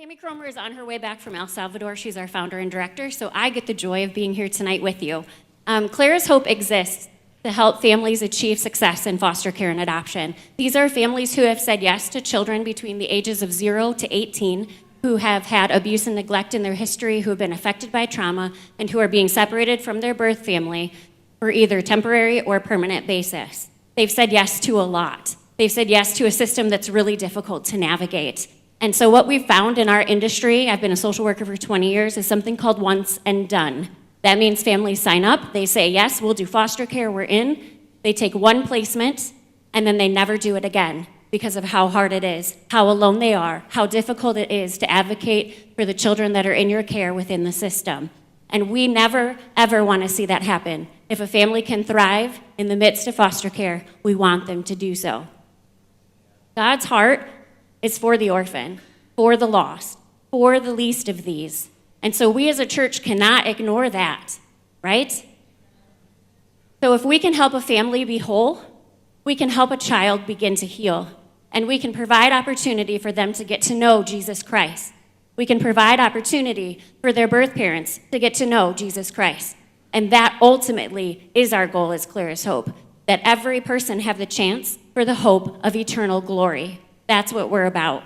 Tammy Cromer is on her way back from El Salvador. She's our founder and director, so I get the joy of being here tonight with you. Clara's Hope exists to help families achieve success in foster care and adoption. These are families who have said yes to children between the ages of 0 to 18 who have had abuse and neglect in their history, who have been affected by trauma, and who are being separated from their birth family for either temporary or permanent basis. They've said yes to a lot. They've said yes to a system that's really difficult to navigate. And so what we've found in our industry, I've been a social worker for 20 years, is something called once and done. That means families sign up, they say, yes, we'll do foster care, we're in. They take one placement, and then they never do it again because of how hard it is, how alone they are, how difficult it is to advocate for the children that are in your care within the system. And we never, ever want to see that happen. If a family can thrive in the midst of foster care, we want them to do so. God's heart is for the orphan, for the lost, for the least of these. And so we as a church cannot ignore that, right? So if we can help a family be whole, we can help a child begin to heal, and we can provide opportunity for them to get to know Jesus Christ. We can provide opportunity for their birth parents to get to know Jesus Christ. And that ultimately is our goal as Clara's Hope, that every person have the chance for the hope of eternal glory. That's what we're about.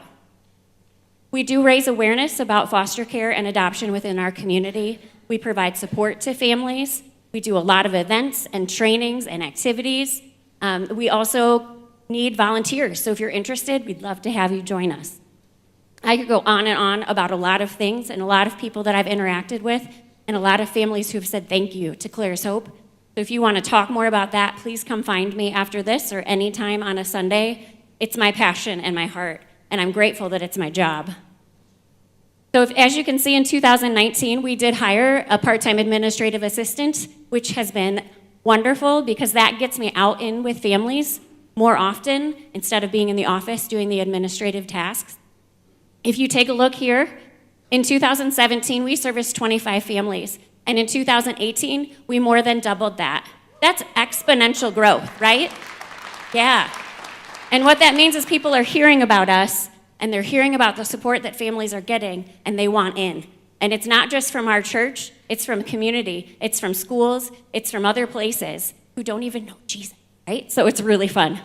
We do raise awareness about foster care and adoption within our community. We provide support to families. We do a lot of events and trainings and activities. We also need volunteers. So if you're interested, we'd love to have you join us. I could go on and on about a lot of things and a lot of people that I've interacted with and a lot of families who have said thank you to Clara's Hope. So if you want to talk more about that, please come find me after this or anytime on a Sunday. It's my passion and my heart, and I'm grateful that it's my job. So as you can see, in 2019, we did hire a part-time administrative assistant, which has been wonderful because that gets me out in with families more often instead of being in the office doing the administrative tasks. If you take a look here, in 2017, we serviced 25 families, and in 2018, we more than doubled that. That's exponential growth, right? Yeah. And what that means is people are hearing about us, and they're hearing about the support that families are getting, and they want in. And it's not just from our church, it's from community, it's from schools, it's from other places who don't even know Jesus, right? So it's really fun.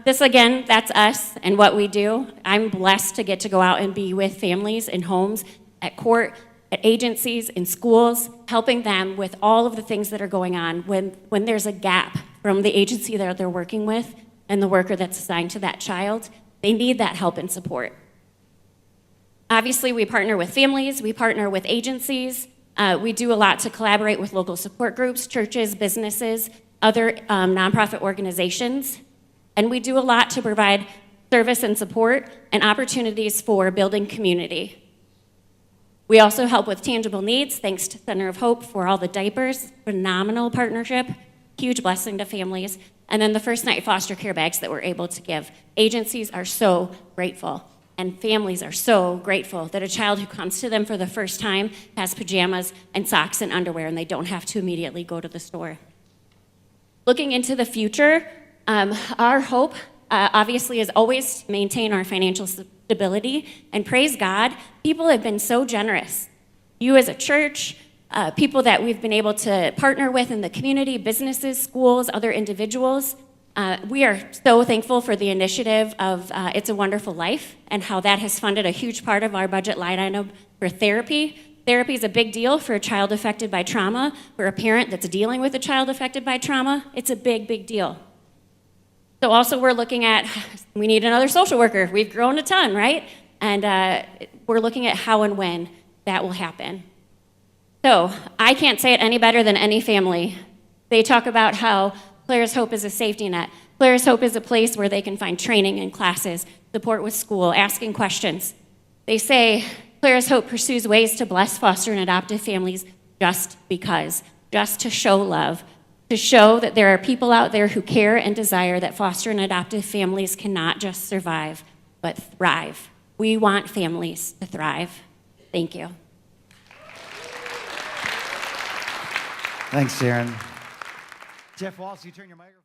This again, that's us and what we do. I'm blessed to get to go out and be with families in homes, at court, at agencies, in schools, helping them with all of the things that are going on when there's a gap from the agency that they're working with and the worker that's assigned to that child. They need that help and support. Obviously, we partner with families, we partner with agencies. We do a lot to collaborate with local support groups, churches, businesses, other nonprofit organizations. And we do a lot to provide service and support and opportunities for building community. We also help with tangible needs, thanks to Center of Hope for all the diapers, phenomenal partnership, huge blessing to families. And then the first night foster care bags that we're able to give. Agencies are so grateful, and families are so grateful that a child who comes to them for the first time has pajamas and socks and underwear, and they don't have to immediately go to the store. Looking into the future, our hope, obviously, is always to maintain our financial stability, and praise God, people have been so generous. You as a church, people that we've been able to partner with in the community, businesses, schools, other individuals. We are so thankful for the initiative of It's a Wonderful Life and how that has funded a huge part of our budget line item for therapy. Therapy is a big deal for a child affected by trauma, for a parent that's dealing with a child affected by trauma. It's a big, big deal. So also we're looking at, we need another social worker. We've grown a ton, right? And we're looking at how and when that will happen. So I can't say it any better than any family. They talk about how Clara's Hope is a safety net. Clara's Hope is a place where they can find training and classes, support with school, asking questions. They say Clara's Hope pursues ways to bless foster and adoptive families just because, just to show love, to show that there are people out there who care and desire that foster and adoptive families cannot just survive, but thrive. We want families to thrive. Thank you. Thanks, Sharon. Jeff Walsh, you turn your microphone.